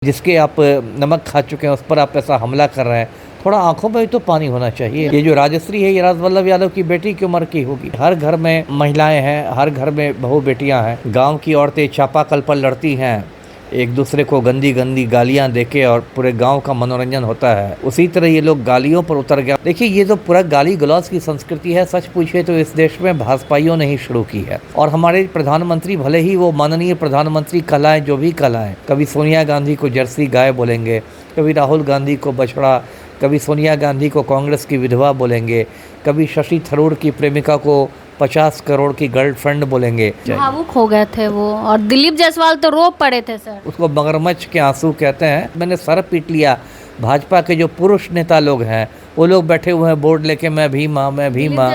जिसके आप नमक खा चुके हैं उस पर आप ऐसा हमला कर रहे हैं। थोड़ा आंखों में भी तो पानी होना चाहिए। ये जो राजश्री है ये राजवल्लभ यादव की बेटी की उम्र की होगी। हर घर में महिलाएं हैं, हर घर में बहू बेटियां हैं। गांव की औरतें चापाकल पर लड़ती हैं, एक दूसरे को गंदी गंदी गालियां देके, और पूरे गांव का मनोरंजन होता है। उसी तरह ये लोग गालियों पर उतर गया। देखिए, ये तो पूरा गाली गलौज की संस्कृति है। सच पूछे तो इस देश में भाजपाइयों ने ही शुरू की है। और हमारे प्रधानमंत्री, भले ही वो माननीय प्रधानमंत्री कहलाएं, जो भी कहलाएं, कभी सोनिया गांधी को जर्सी गाय बोलेंगे, कभी राहुल गांधी को बछड़ा, कभी सोनिया गांधी को कांग्रेस की विधवा बोलेंगे, कभी शशि थरूर की प्रेमिका को 50 करोड़ की गर्लफ्रेंड बोलेंगे। भावुक हो गए थे वो, और दिलीप जायसवाल तो रो पड़े थे सर। उसको मगरमच्छ के आंसू कहते हैं। मैंने सर पीट लिया। भाजपा के जो पुरुष नेता लोग हैं वो लोग बैठे हुए हैं बोर्ड लेके, मैं भीमा मैं भीमा।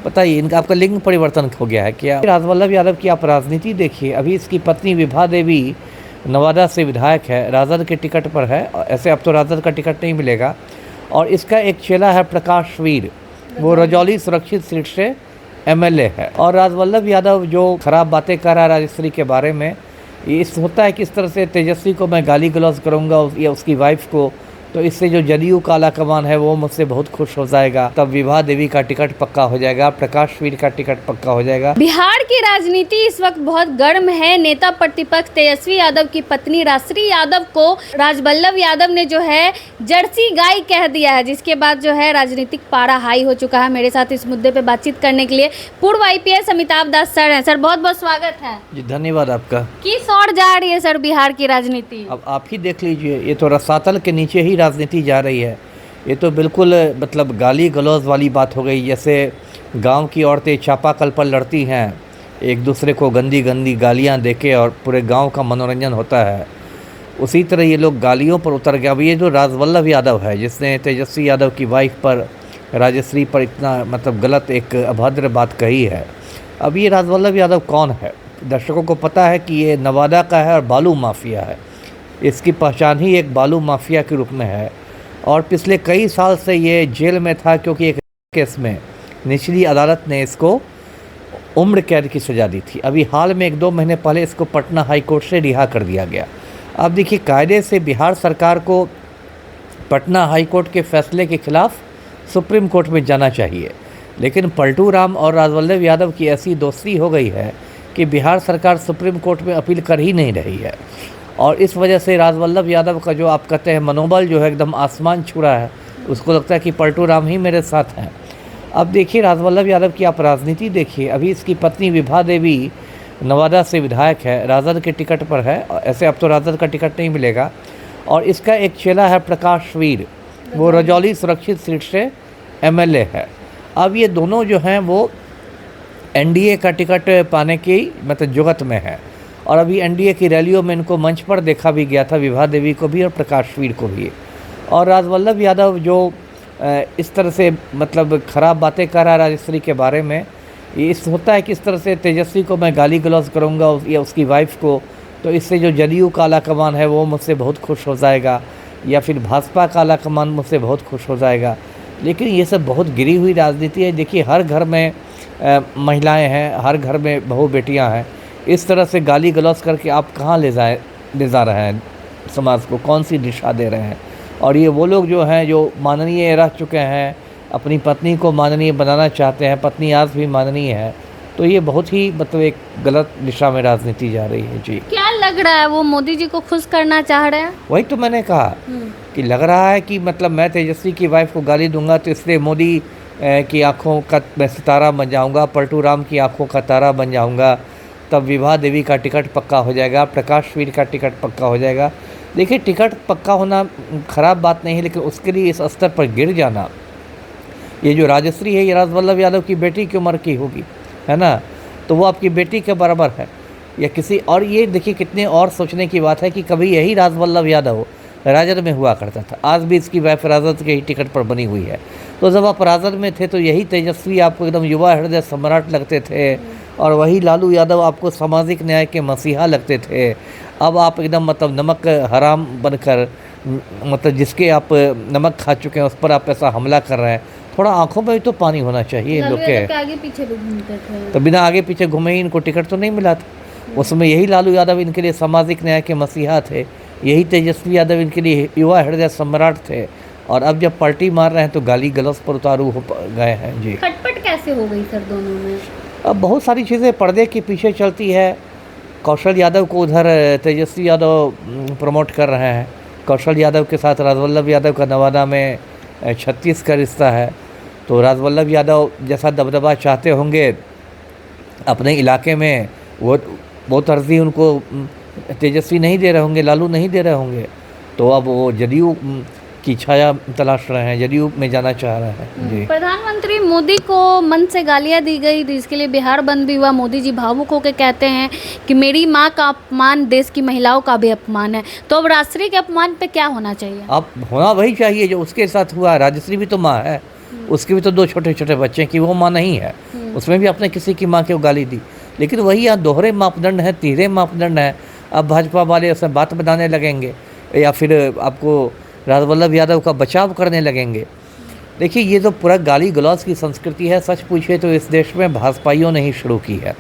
बताइए, इनका आपका लिंग परिवर्तन हो गया है क्या? राजवल्लभ यादव की आप राजनीति देखिए। अभी इसकी पत्नी विभा देवी नवादा से विधायक है, राजद के टिकट पर है। ऐसे अब तो राजद का टिकट नहीं मिलेगा। और इसका एक चेला है प्रकाश वीर, वो रजौली सुरक्षित सीट से एमएलए है। और राजवल्लभ यादव जो खराब बातें कर रहा है राजश्री के बारे में, ये इस होता है कि इस तरह से तेजस्वी को मैं गाली गलौज करूँगा या उसकी वाइफ को, तो इससे जो जदयू का आला कमान है वो मुझसे बहुत खुश हो जाएगा। तब विभा देवी का टिकट पक्का हो जाएगा, प्रकाश वीर का टिकट पक्का हो जाएगा। बिहार की राजनीति इस वक्त बहुत गर्म है। नेता प्रतिपक्ष तेजस्वी यादव की पत्नी राजश्री यादव को राजवल्लभ यादव ने जो है जर्सी गाय कह दिया है, जिसके बाद जो है राजनीतिक पारा हाई हो चुका है। मेरे साथ इस मुद्दे पे बातचीत करने के लिए पूर्व IPS अमिताभ दास सर हैं। सर, बहुत बहुत स्वागत है जी। धन्यवाद आपका। किस ओर जा रही है सर बिहार की राजनीति? अब आप ही देख लीजिए, ये तो रसातल के नीचे ही राजनीति जा रही है। ये तो बिल्कुल मतलब गाली गलौज वाली बात हो गई। जैसे गांव की औरतें चापाकल पर लड़ती हैं, एक दूसरे को गंदी गंदी गालियां देके, और पूरे गांव का मनोरंजन होता है। उसी तरह ये लोग गालियों पर उतर गया। अब ये जो राजवल्लभ यादव है, जिसने तेजस्वी यादव की वाइफ पर, राजश्री पर इतना मतलब गलत एक अभद्र बात कही है। अब ये राजवल्लभ यादव कौन है? दर्शकों को पता है कि ये नवादा का है और बालू माफिया है। इसकी पहचान ही एक बालू माफिया के रूप में है। और पिछले कई साल से ये जेल में था, क्योंकि एक केस में निचली अदालत ने इसको उम्र कैद की सज़ा दी थी। अभी हाल में 1-2 महीने पहले इसको पटना हाई कोर्ट से रिहा कर दिया गया। अब देखिए, कायदे से बिहार सरकार को पटना हाई कोर्ट के फैसले के खिलाफ सुप्रीम कोर्ट में जाना चाहिए, लेकिन पलटू राम और राजवल्लभ यादव की ऐसी दोस्ती हो गई है कि बिहार सरकार सुप्रीम कोर्ट में अपील कर ही नहीं रही है। और इस वजह से राजवल्लभ यादव का जो आप कहते हैं मनोबल जो है एकदम आसमान छू रहा है। उसको लगता है कि पलटू राम ही मेरे साथ हैं। अब देखिए, राजवल्लभ यादव की आप राजनीति देखिए। अभी इसकी पत्नी विभा देवी नवादा से विधायक है, राजद के टिकट पर है। ऐसे अब तो राजद का टिकट नहीं मिलेगा। और इसका एक चेला है प्रकाश वीर, वो रजौली सुरक्षित सीट से एमएलए है। अब ये दोनों जो हैं वो एनडीए का टिकट पाने की मतलब जुगत में है। और अभी एनडीए की रैलियों में इनको मंच पर देखा भी गया था, विभा देवी को भी और प्रकाश वीर को भी। और राजवल्लभ यादव जो इस तरह से मतलब ख़राब बातें कर रहा है राजश्री के बारे में, ये इस होता है कि इस तरह से तेजस्वी को मैं गाली गलौज करूँगा या उसकी वाइफ को, तो इससे जो जदयू का आला कमान है वो मुझसे बहुत खुश हो जाएगा, या फिर भाजपा का आला कमान मुझसे बहुत खुश हो जाएगा। लेकिन ये सब बहुत गिरी हुई राजनीति है। देखिए, हर घर में महिलाएं हैं, हर घर में बहू बेटियां हैं। इस तरह से गाली गलौज करके आप कहाँ ले जा रहे हैं समाज को, कौन सी दिशा दे रहे हैं? और ये वो लोग जो हैं जो माननीय रह चुके हैं, अपनी पत्नी को माननीय बनाना चाहते हैं, पत्नी आज भी माननीय है, तो ये बहुत ही मतलब एक गलत दिशा में राजनीति जा रही है। जी, क्या लग रहा है, वो मोदी जी को खुश करना चाह रहे हैं? वही तो मैंने कहा कि लग रहा है कि मतलब मैं तेजस्वी की वाइफ को गाली दूंगा तो इसलिए मोदी की आंखों का मैं सितारा बन जाऊंगा, पलटू राम की आंखों का तारा बन जाऊंगा। तब विभा देवी का टिकट पक्का हो जाएगा, प्रकाश वीर का टिकट पक्का हो जाएगा। देखिए, टिकट पक्का होना ख़राब बात नहीं है, लेकिन उसके लिए इस स्तर पर गिर जाना, ये जो राजश्री है ये राजवल्लभ यादव की बेटी की उम्र की होगी, है ना? तो वो आपकी बेटी के बराबर है या किसी और। ये देखिए, कितने और सोचने की बात है कि कभी यही राजवल्लभ यादव राजद में हुआ करता था। आज भी इसकी वाइफ राजद के ही टिकट पर बनी हुई है। तो जब आप राजद में थे तो यही तेजस्वी आपको एकदम युवा हृदय सम्राट लगते थे, और वही लालू यादव आपको सामाजिक न्याय के मसीहा लगते थे। अब आप एकदम मतलब नमक हराम बनकर, मतलब जिसके आप नमक खा चुके हैं उस पर आप ऐसा हमला कर रहे हैं। थोड़ा आंखों में भी तो पानी होना चाहिए इन लोग के। आगे पीछे भी घूमते थे, तो बिना आगे पीछे घूमे ही इनको टिकट तो नहीं मिला था। उसमें यही लालू यादव इनके लिए सामाजिक न्याय के मसीहा थे। यही तेजस्वी यादव इनके लिए युवा हृदय सम्राट थे, और अब जब पलटी मार रहे हैं तो गाली गलौज पर उतारू हो गए हैं जी। खटपट कैसे हो गई सर दोनों में? अब बहुत सारी चीज़ें पर्दे के पीछे चलती है। कौशल यादव को उधर तेजस्वी यादव प्रमोट कर रहे हैं। कौशल यादव के साथ राजवल्लभ यादव का नवादा में 36 का रिश्ता है, तो राजवल्लभ यादव जैसा दबदबा चाहते होंगे अपने इलाके में, वो तरजीह उनको तेजस्वी नहीं दे रहे होंगे, लालू नहीं दे रहे होंगे, तो अब वो जदयू की छाया तलाश रहे हैं, जदयू में जाना चाह रहे हैं जी। प्रधानमंत्री मोदी को मन से गालियां दी गई, जिसके लिए बिहार बंद भी हुआ। मोदी जी भावुक होकर कहते हैं कि मेरी माँ का अपमान देश की महिलाओं का भी अपमान है, तो अब राजश्री के अपमान पे क्या होना चाहिए? अब होना वही चाहिए जो उसके साथ हुआ। राजश्री भी तो माँ है, उसके भी तो 2 छोटे छोटे बच्चे हैं, कि वो माँ नहीं है, उसमें भी अपने किसी की माँ को गाली दी। लेकिन वही यहाँ दोहरे मापदंड है, तिहरे मापदंड है। अब भाजपा वाले उसमें बात बनाने लगेंगे, या फिर आपको राजवल्लभ यादव का बचाव करने लगेंगे। देखिए, ये तो पूरा गाली गलौज की संस्कृति है। सच पूछे तो इस देश में भाजपाइयों ने ही शुरू की है।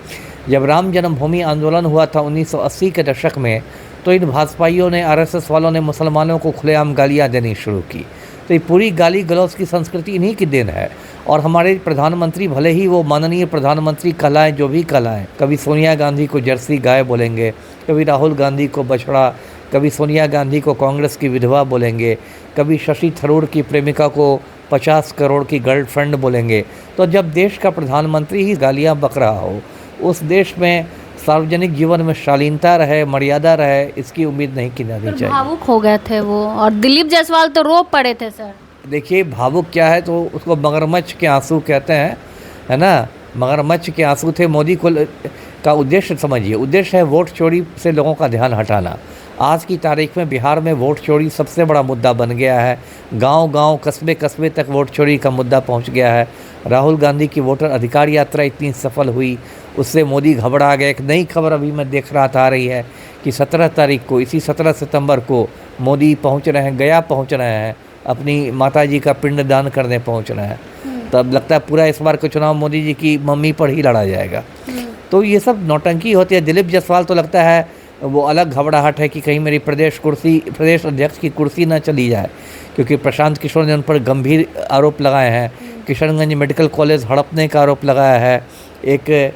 जब राम जन्मभूमि आंदोलन हुआ था 1980 के दशक में, तो इन भाजपाइयों ने, आरएसएस वालों ने मुसलमानों को खुलेआम गालियाँ देनी शुरू की। तो ये पूरी गाली गलौज की संस्कृति इन्हीं की देन है। और हमारे प्रधानमंत्री, भले ही वो माननीय प्रधानमंत्री कहलाएं जो भी कहलाएं, कभी सोनिया गांधी को जर्सी गाय बोलेंगे, कभी राहुल गांधी को बछड़ा, कभी सोनिया गांधी को कांग्रेस की विधवा बोलेंगे, कभी शशि थरूर की प्रेमिका को 50 करोड़ की गर्लफ्रेंड बोलेंगे। तो जब देश का प्रधानमंत्री ही गालियाँ बक रहा हो, उस देश में सार्वजनिक जीवन में शालीनता रहे, मर्यादा रहे, इसकी उम्मीद नहीं की जानी चाहिए। भावुक हो गए थे वो, और दिलीप जायसवाल तो रो पड़े थे सर। देखिए, भावुक क्या है, तो उसको मगरमच्छ के आंसू कहते हैं, है ना। मगरमच्छ के आंसू थे। मोदी को का उद्देश्य समझिए, उद्देश्य है वोट चोरी से लोगों का ध्यान हटाना। आज की तारीख में बिहार में वोट चोरी सबसे बड़ा मुद्दा बन गया है। गांव-गांव, कस्बे-कस्बे तक वोट चोरी का मुद्दा पहुंच गया है। राहुल गांधी की वोटर अधिकार यात्रा इतनी सफल हुई, उससे मोदी घबरा गए। एक नई खबर अभी मैं देख रहा था, आ रही है कि 17 तारीख को, इसी 17 सितंबर को मोदी पहुंच रहे हैं, गया पहुंच रहे हैं, अपनी माताजी का पिंडदान करने पहुंच रहे हैं। तब लगता है पूरा इस बार का चुनाव मोदी जी की मम्मी पर ही लड़ा जाएगा। तो ये सब नौटंकी होती है। दिलीप जायसवाल तो लगता है वो अलग घबराहट है कि कहीं मेरी प्रदेश अध्यक्ष की कुर्सी ना चली जाए, क्योंकि प्रशांत किशोर ने उन पर गंभीर आरोप लगाए हैं। किशनगंज मेडिकल कॉलेज हड़पने का आरोप लगाया है। एक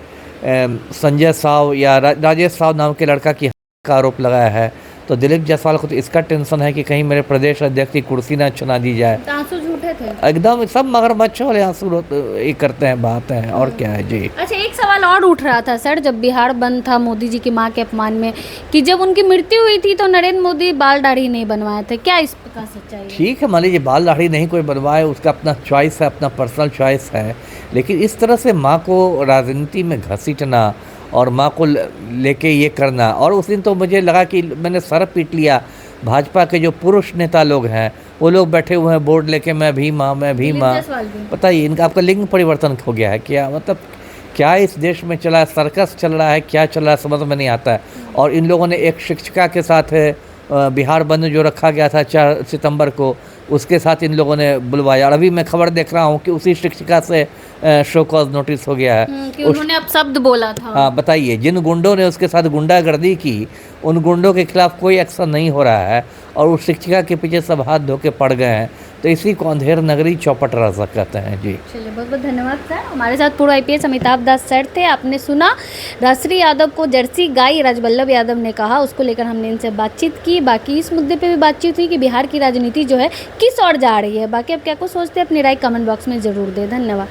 संजय साव या राजेश साव नाम के लड़का की का आरोप लगाया है। तो दिलीप जायसवाल को तो इसका टेंशन है कि कहीं मेरे प्रदेश अध्यक्ष की कुर्सी ना चुना दी जाए। आंसू झूठे थे एकदम, सब मगरमच्छ वाले आंसू ये करते हैं, बात है, और क्या है जी। अच्छा, एक सवाल और उठ रहा था सर, जब बिहार बंद था मोदी जी की मां के अपमान में, कि जब उनकी मृत्यु हुई थी तो नरेंद्र मोदी बाल दाढ़ी नहीं बनवाए थे, क्या इस का सच्चाई है? ठीक है, मान लीजिए बाल दाढ़ी नहीं कोई बनवाए, उसका अपना चॉइस है, अपना पर्सनल चॉइस है। लेकिन इस तरह से माँ को राजनीति में घसीटना और माँ को लेके ये करना, और उस दिन तो मुझे लगा कि मैंने सर पीट लिया। भाजपा के जो पुरुष नेता लोग हैं, वो लोग बैठे हुए हैं बोर्ड लेके, मैं भी माँ, मैं भी माँ। बताइए, इनका आपका लिंग परिवर्तन हो गया है क्या? मतलब क्या इस देश में चला है? सर्कस चल रहा है, क्या चल रहा है, समझ में नहीं आता है। और इन लोगों ने एक शिक्षिका के साथ बिहार बंद जो रखा गया था 4 सितंबर को, उसके साथ इन लोगों ने बुलवाया। और अभी मैं खबर देख रहा हूँ कि उसी शिक्षिका से शो कॉज नोटिस हो गया है कि उन्होंने अपशब्द बोला था। हाँ, बताइए, जिन गुंडों ने उसके साथ गुंडागर्दी की, उन गुंडों के खिलाफ कोई एक्शन नहीं हो रहा है, और उस शिक्षिका के पीछे सब हाथ धो के पड़ गए हैं। तो इसी को अंधेर नगरी चौपट राजा कहते हैं जी। चलिए, बहुत बहुत धन्यवाद सर। हमारे साथ पूर्व IPS अमिताभ दास सर थे। आपने सुना, राजश्री यादव को जर्सी गाय राजवल्लभ यादव ने कहा, उसको लेकर हमने इनसे बातचीत की। बाकी इस मुद्दे पे भी बातचीत हुई कि बिहार की राजनीति जो है किस ओर जा रही है। बाकी आप क्या कुछ सोचते हैं, अपनी राय कमेंट बॉक्स में ज़रूर दें। धन्यवाद।